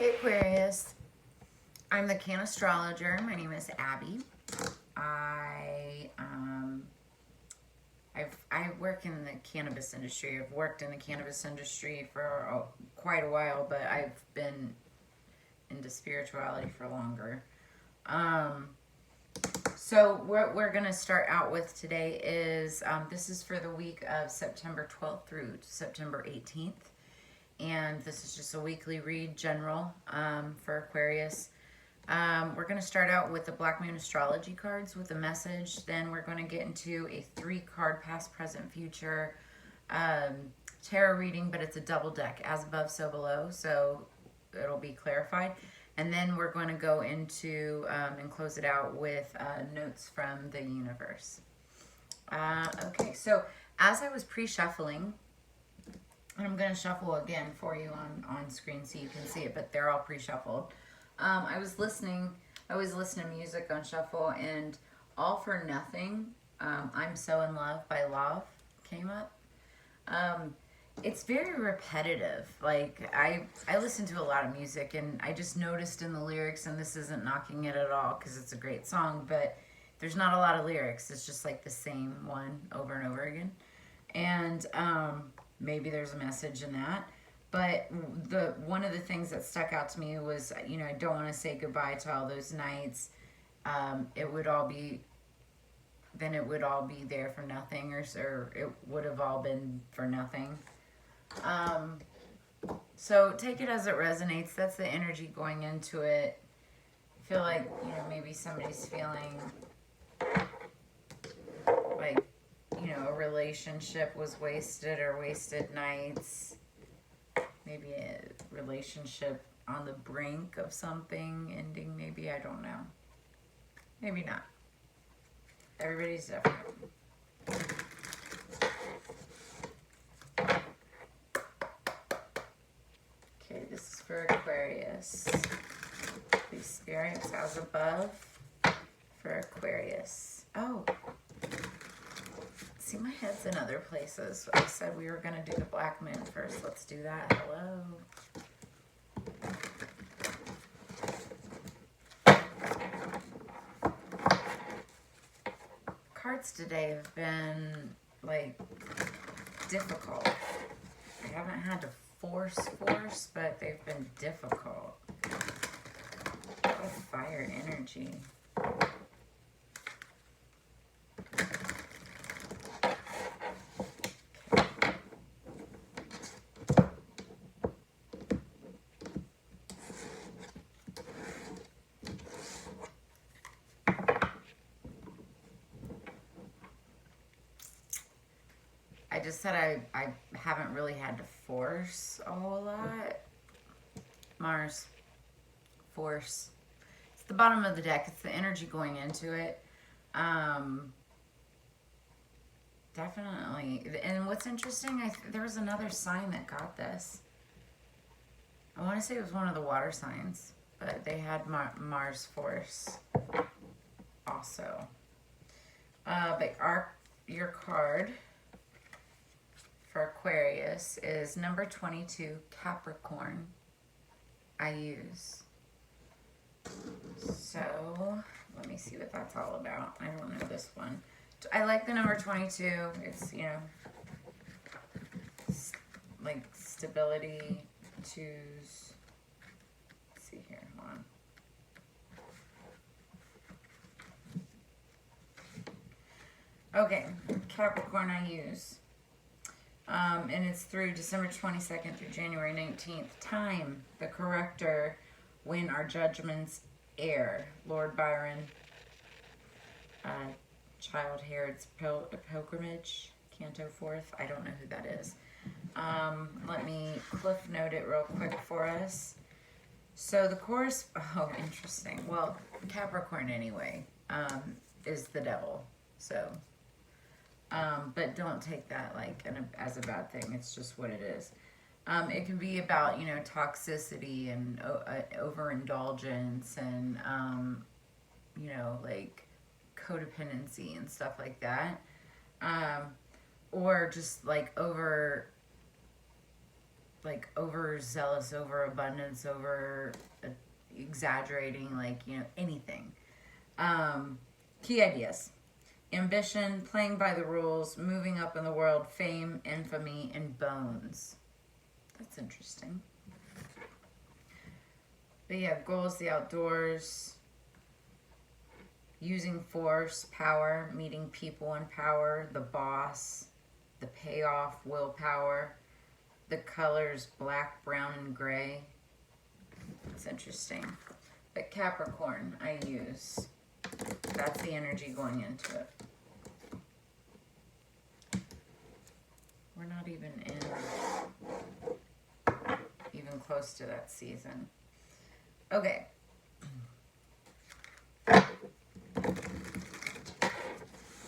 Hey Aquarius, I'm the Cannastrologer. My name is Abby. I work in the cannabis industry. I've worked in the cannabis industry for quite a while, but I've been into spirituality for longer. So what we're going to start out with today is this is for the week of September 12th through September 18th. And this is just a weekly read, general, for Aquarius. We're going to start out with the Black Moon Astrology cards with a message. Then we're going to get into a 3-card past, present, future tarot reading, but it's a double deck, as above, so below. So it'll be clarified. And then we're going to go into and close it out with notes from the universe. Okay, so as I was pre-shuffling, and I'm going to shuffle again for you on screen so you can see it, but they're all pre-shuffled. I always listen to music on shuffle, and All for Nothing, I'm So in Love by Love came up. It's very repetitive. Like, I listen to a lot of music, and I just noticed in the lyrics, and this isn't knocking it at all because it's a great song, but there's not a lot of lyrics. It's just like the same one over and over again. And maybe there's a message in that. But one of the things that stuck out to me was, I don't want to say goodbye to all those nights. It would all be there for nothing, or it would have all been for nothing. So take it as it resonates. That's the energy going into it. I feel like, maybe somebody's feeling like, a relationship was wasted, or wasted nights. Maybe a relationship on the brink of something ending, maybe. I don't know. Maybe not. Everybody's different. Okay, this is for Aquarius. Please spirits as above for Aquarius. Oh. See, my head's in other places. I said we were going to do the Black Moon first. Let's do that. Hello. Cards today have been, like, difficult. I haven't had to force, but they've been difficult. A lot of fire energy. I just said I haven't really had to force a whole lot. Mars. Force. It's the bottom of the deck. It's the energy going into it. Definitely. And what's interesting, there was another sign that got this. I want to say it was one of the water signs, but they had Mars force also. But your card for Aquarius is number 22, Capricorn. I use. So, let me see what that's all about. I don't know this one. I like the number 22. It's, like stability, choose. Let's see here, hold on. Okay, Capricorn I use. And it's through December 22nd through January 19th. Time, the corrector, when our judgments err. Lord Byron, Child Herod's Pilgrimage, Canto 4th. I don't know who that is. Let me cliff note it real quick for us. So the chorus, oh, interesting. Well, Capricorn anyway, is the devil. So, but don't take that like as a bad thing. It's just what it is. It can be about, toxicity and overindulgence and, like codependency and stuff like that. Or just like like overzealous, overabundance, over exaggerating, like, you know, anything. Key ideas: ambition, playing by the rules, moving up in the world, fame, infamy, and bones. That's interesting. But yeah, goals, the outdoors, using force, power, meeting people in power, the boss, the payoff, willpower, the colors black, brown, and gray. It's interesting. But Capricorn, I use. That's the energy going into it. We're not even close to that season. Okay.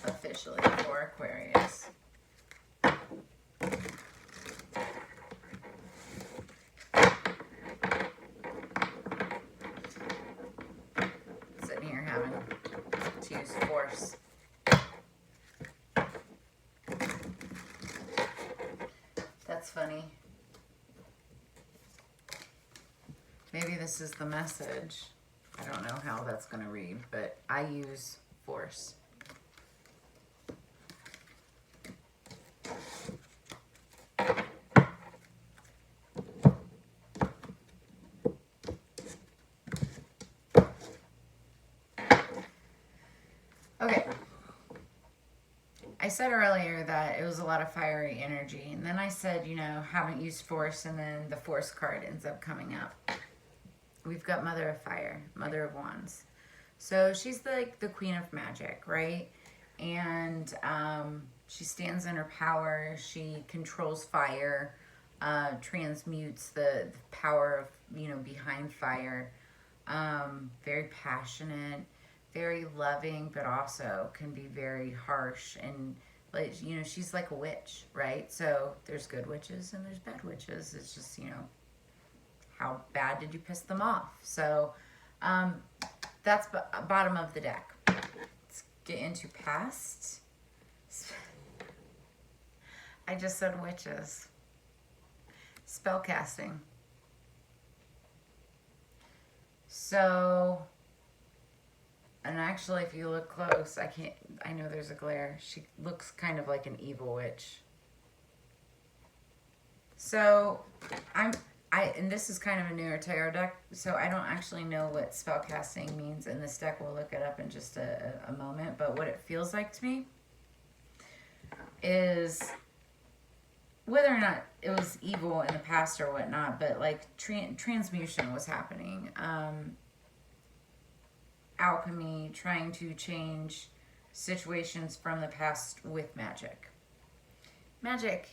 Officially for Aquarius. Sitting here having to use force. That's funny. Maybe this is the message. I don't know how that's going to read, but I use force. Okay. I said earlier that it was a lot of fiery energy, and then I said, you know, haven't used force, and then the force card ends up coming up. We've got Mother of Fire, Mother of Wands. So she's like the queen of magic, right? And she stands in her power. She controls fire, transmutes the power of, you know, behind fire. Very passionate, very loving, but also can be very harsh. And, like, you know, she's like a witch, right? So there's good witches and there's bad witches. It's just, you know, how bad did you piss them off? So that's bottom of the deck. Let's get into past. I just said witches. Spell casting. So, and actually, if you look close, I know there's a glare. She looks kind of like an evil witch. So, and this is kind of a newer tarot deck, so I don't actually know what spellcasting means in this deck. We'll look it up in just a moment. But what it feels like to me is, whether or not it was evil in the past or whatnot, but like transmutation was happening. Alchemy, trying to change situations from the past with magic. Magic,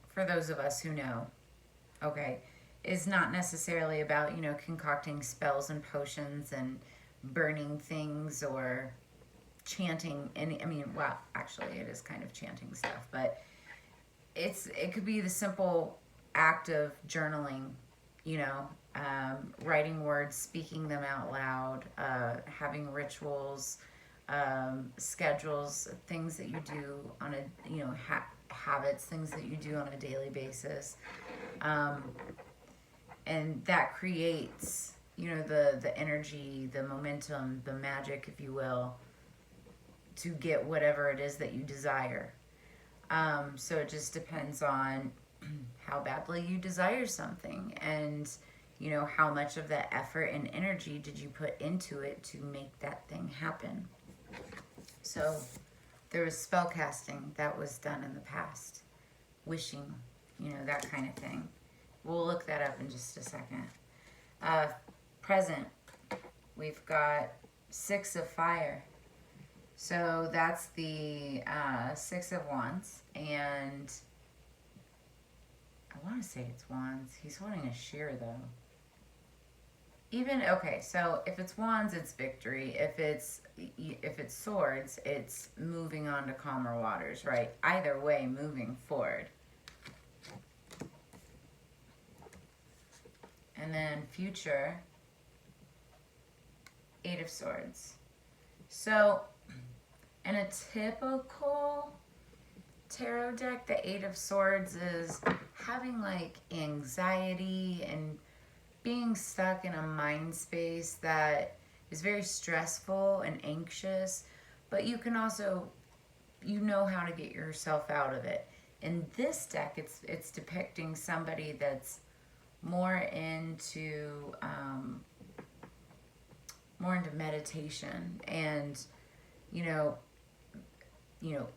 for those of us who know, okay, is not necessarily about, you know, concocting spells and potions and burning things or chanting any, I mean, well, actually it is kind of chanting stuff, but it could be the simple act of journaling, you know, writing words, speaking them out loud, having rituals, schedules, things that you do on a, you know, habits, things that you do on a daily basis. And that creates, you know, the energy, the momentum, the magic, if you will, to get whatever it is that you desire. So it just depends on how badly you desire something, and, you know, how much of that effort and energy did you put into it to make that thing happen. So there was spell casting that was done in the past, wishing, you know, that kind of thing. We'll look that up in just a second. Present, we've got Six of Fire. So that's the Six of Wands, and I want to say it's Wands. He's holding a shear, though. Okay, so if it's Wands, it's victory. If it's swords, it's moving on to calmer waters, right? Either way, moving forward. And then future, Eight of Swords. So in a typical tarot deck, the Eight of Swords is having like anxiety and being stuck in a mind space that is very stressful and anxious, but you can also, you know how to get yourself out of it. In this deck, it's depicting somebody that's more into meditation and you know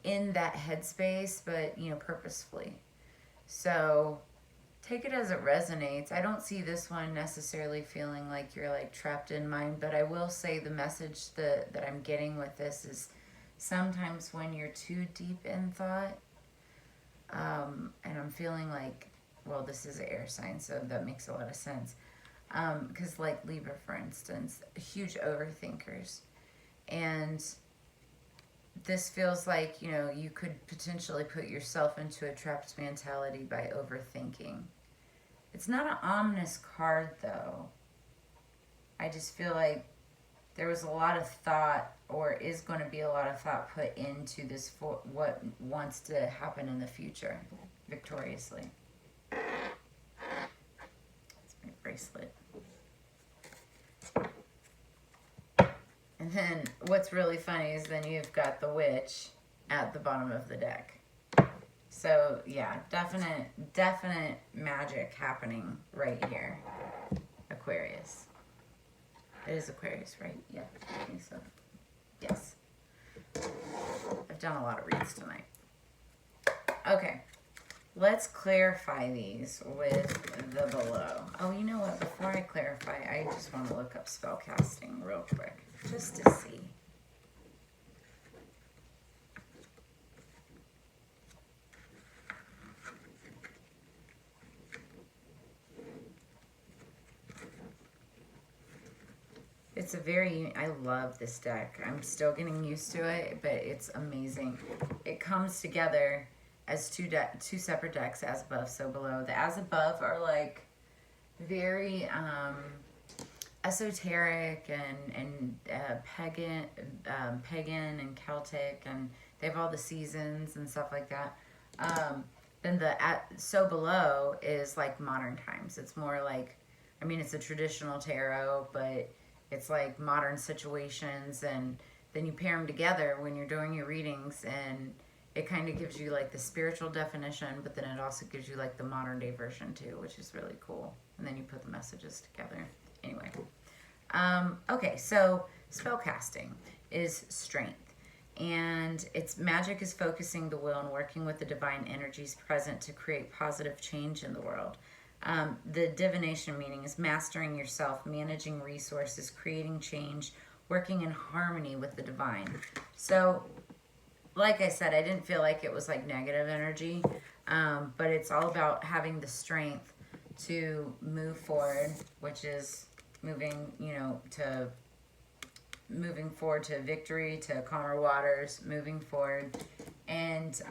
in that headspace, but purposefully. So take it as it resonates. I don't see this one necessarily feeling like you're like trapped in mind, but I will say the message that I'm getting with this is sometimes when you're too deep in thought, and I'm feeling like, well, this is an air sign, so that makes a lot of sense. Because like Libra, for instance, huge overthinkers. And this feels like, you could potentially put yourself into a trapped mentality by overthinking. It's not an ominous card, though. I just feel like there was a lot of thought, or is going to be a lot of thought put into this for what wants to happen in the future victoriously. It's my bracelet. And then what's really funny is then you've got the witch at the bottom of the deck. So yeah, definite magic happening right here. Aquarius. It is Aquarius, right? Yeah, I think so. Yes. I've done a lot of reads tonight. Okay, let's clarify these with the below. Oh, you know what? Before I clarify, I just want to look up spellcasting real quick, just to see. It's a very, I love this deck. I'm still getting used to it, but it's amazing. It comes together as two separate decks, as above, so below. The as above are like very esoteric and pagan and Celtic, and they have all the seasons and stuff like that. Then the so below is like modern times. It's more like, I mean, it's a traditional tarot, but it's like modern situations, and then you pair them together when you're doing your readings, and it kind of gives you like the spiritual definition, but then it also gives you like the modern day version too, which is really cool. And then you put the messages together. Anyway. Okay, so spellcasting is strength. And its magic is focusing the will and working with the divine energies present to create positive change in the world. The divination meaning is mastering yourself, managing resources, creating change, working in harmony with the divine. So, like I said, I didn't feel like it was like negative energy, but it's all about having the strength to move forward, which is moving forward to victory, to calmer waters, moving forward, and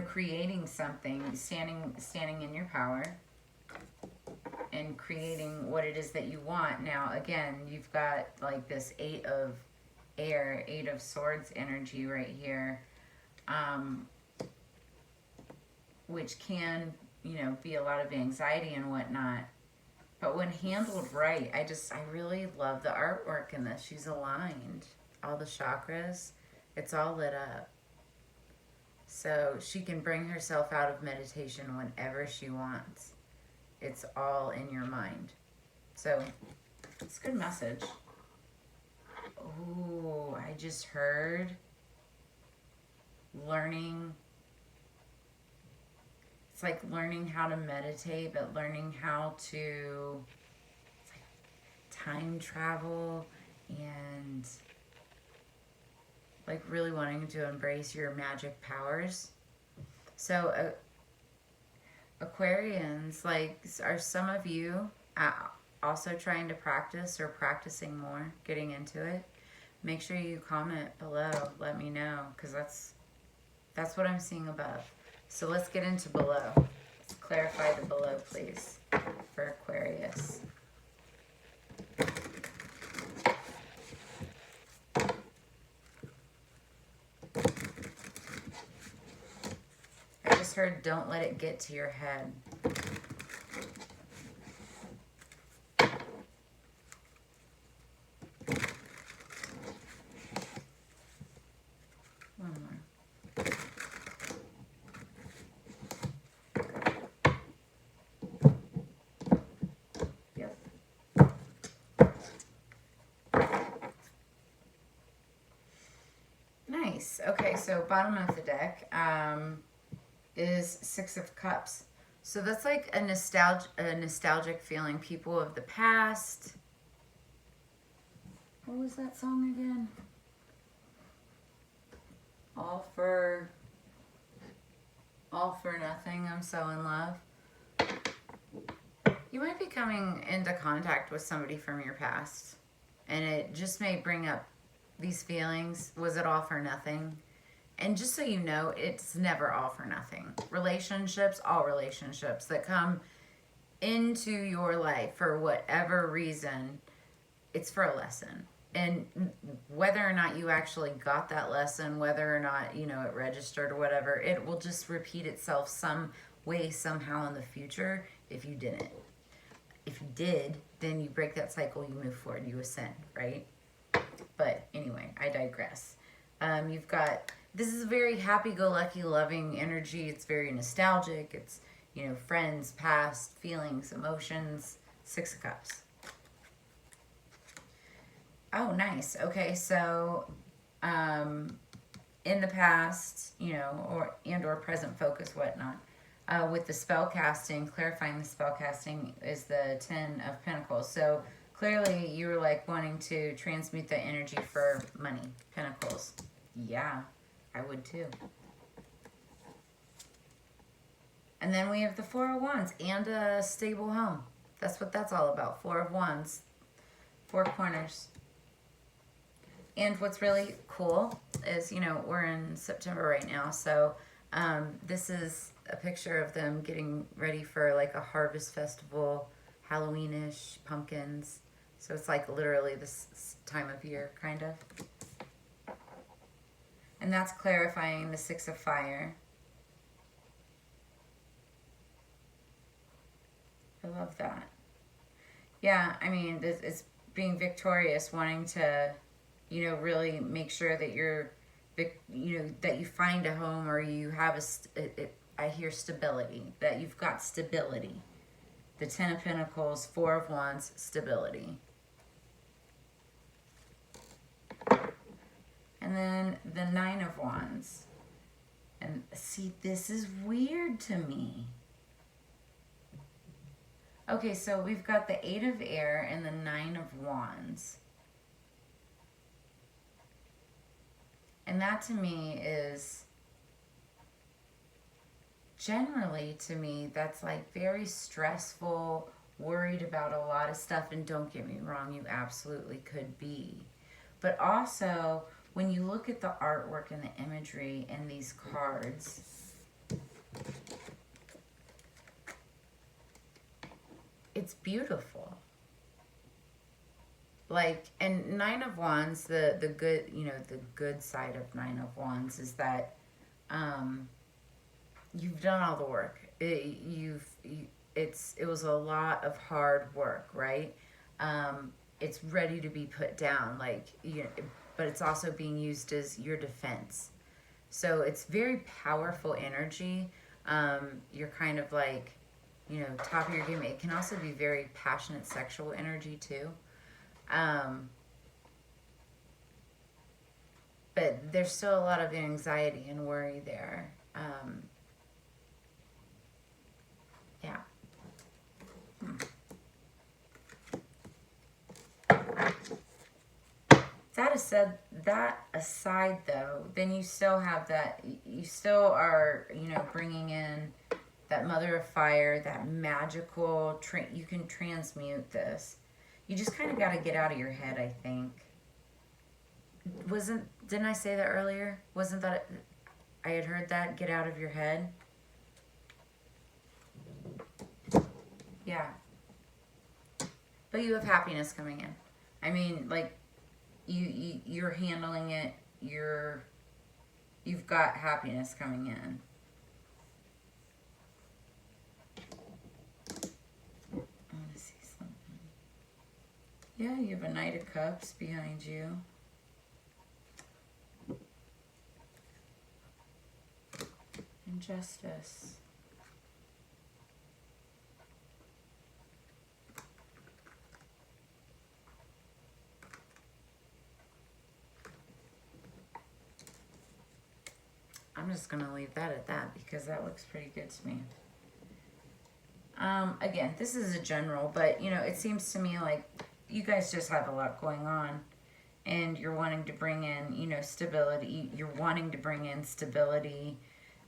creating something, standing in your power, and creating what it is that you want. Now, again, you've got like this 8 of air, 8 of swords energy right here, which can, be a lot of anxiety and whatnot. But when handled right, I really love the artwork in this. She's aligned. All the chakras, it's all lit up. So she can bring herself out of meditation whenever she wants. It's all in your mind. So it's a good message. Oh, I just heard learning. It's like learning how to meditate, but learning how to, it's like time travel, and like really wanting to embrace your magic powers. So Aquarians, like, are some of you also trying to practice or practicing more, getting into it? Make sure you comment below. Let me know, because that's what I'm seeing above. So let's get into below. Let's clarify the below, please, for Aquarius. heard, don't let it get to your head. One more. Yep. Nice. Okay, so bottom of the deck is Six of Cups. So that's like a nostalgic feeling. People of the past. What was that song again? All for nothing. I'm so in love. You might be coming into contact with somebody from your past, and it just may bring up these feelings. Was it all for nothing? And just so you know, it's never all for nothing. Relationships, all relationships that come into your life for whatever reason, it's for a lesson. And whether or not you actually got that lesson, whether or not, you know, it registered or whatever, it will just repeat itself some way, somehow in the future if you didn't. If you did, then you break that cycle, you move forward, you ascend, right? But anyway, I digress. You've got, this is a very happy-go-lucky, loving energy. It's very nostalgic. It's, you know, friends, past, feelings, emotions. Six of Cups. Oh, nice. Okay, so in the past, you know, or present focus, whatnot, with the spell casting, clarifying the spell casting is the Ten of Pentacles. So clearly you were like wanting to transmute the energy for money, Pentacles. Yeah, I would too. And then we have the Four of Wands and a stable home. That's what that's all about. Four of Wands, four corners. And what's really cool is, you know, we're in September right now, so this is a picture of them getting ready for like a harvest festival, Halloweenish, pumpkins. So it's like literally this time of year, kind of. And that's clarifying the Six of Fire. I love that. Yeah, I mean, it's being victorious, wanting to, you know, really make sure that you're, you know, that you find a home or you have I hear stability, that you've got stability. The Ten of Pentacles, Four of Wands, stability. And then the Nine of Wands. And see, this is weird to me. Okay, so we've got the Eight of Air and the Nine of Wands. And that to me is, generally to me, that's like very stressful, worried about a lot of stuff. And don't get me wrong, you absolutely could be. But also, when you look at the artwork and the imagery in these cards, it's beautiful. Like, and Nine of Wands, the good, you know, the good side of Nine of Wands is that you've done all the work. It was a lot of hard work, right? It's ready to be put down, like, you know, but it's also being used as your defense. So it's very powerful energy. You're kind of like, you know, top of your game. It can also be very passionate sexual energy too. But there's still a lot of anxiety and worry there. Yeah. That aside though, then you still have that, you still are, you know, bringing in that Mother of Fire, that magical, you can transmute this. You just kind of got to get out of your head, I think. Didn't I say that earlier? Wasn't that, I had heard that, get out of your head? Yeah. But you have happiness coming in. I mean, like, you're handling it, you've got happiness coming in. Yeah, you have a Knight of Cups behind you. And Justice. I'm just going to leave that at that because that looks pretty good to me. Again, this is a general, but, you know, it seems to me like you guys just have a lot going on. And you're wanting to bring in, you know, stability. You're wanting to bring in stability.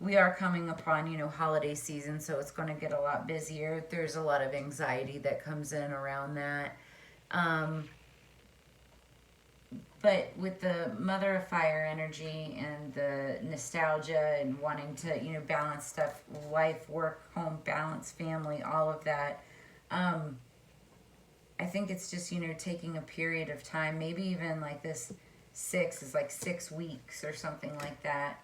We are coming upon, you know, holiday season, so it's going to get a lot busier. There's a lot of anxiety that comes in around that. But with the Mother of Fire energy and the nostalgia and wanting to, you know, balance stuff, life, work, home, balance, family, all of that, I think it's just, you know, taking a period of time, maybe even like this 6 is like 6 weeks or something like that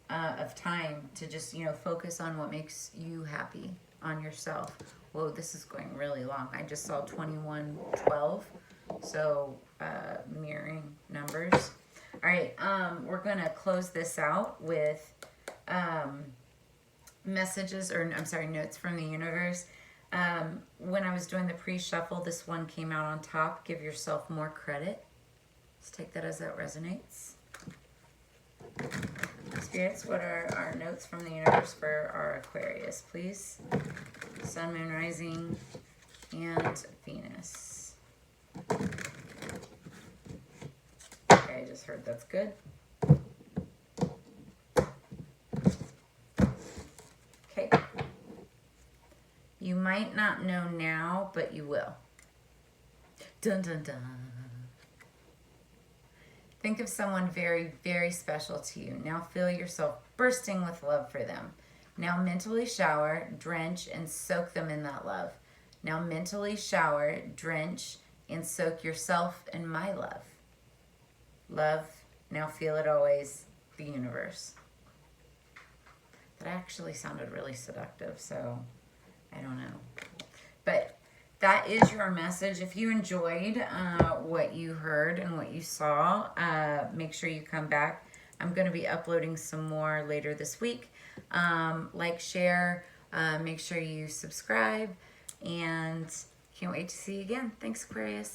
of time to just, you know, focus on what makes you happy, on yourself. Whoa, this is going really long. I just saw 2112, so mirroring numbers. All right, we're going to close this out with messages, or I'm sorry, notes from the universe. When I was doing the pre-shuffle, this one came out on top. Give yourself more credit. Let's take that as that resonates. Spirits, what are our notes from the universe for our Aquarius, please? Sun, Moon, Rising, and Venus. Okay, I just heard that's good. Okay. You might not know now, but you will. Dun, dun, dun. Think of someone very, very special to you. Now feel yourself bursting with love for them. Now mentally shower, drench, and soak them in that love. Now mentally shower, drench, and soak yourself in my love. Love, now feel it always, the universe. That actually sounded really seductive, so I don't know. But that is your message. If you enjoyed what you heard and what you saw, make sure you come back. I'm going to be uploading some more later this week. Like, share, make sure you subscribe, and can't wait to see you again. Thanks, Aquarius.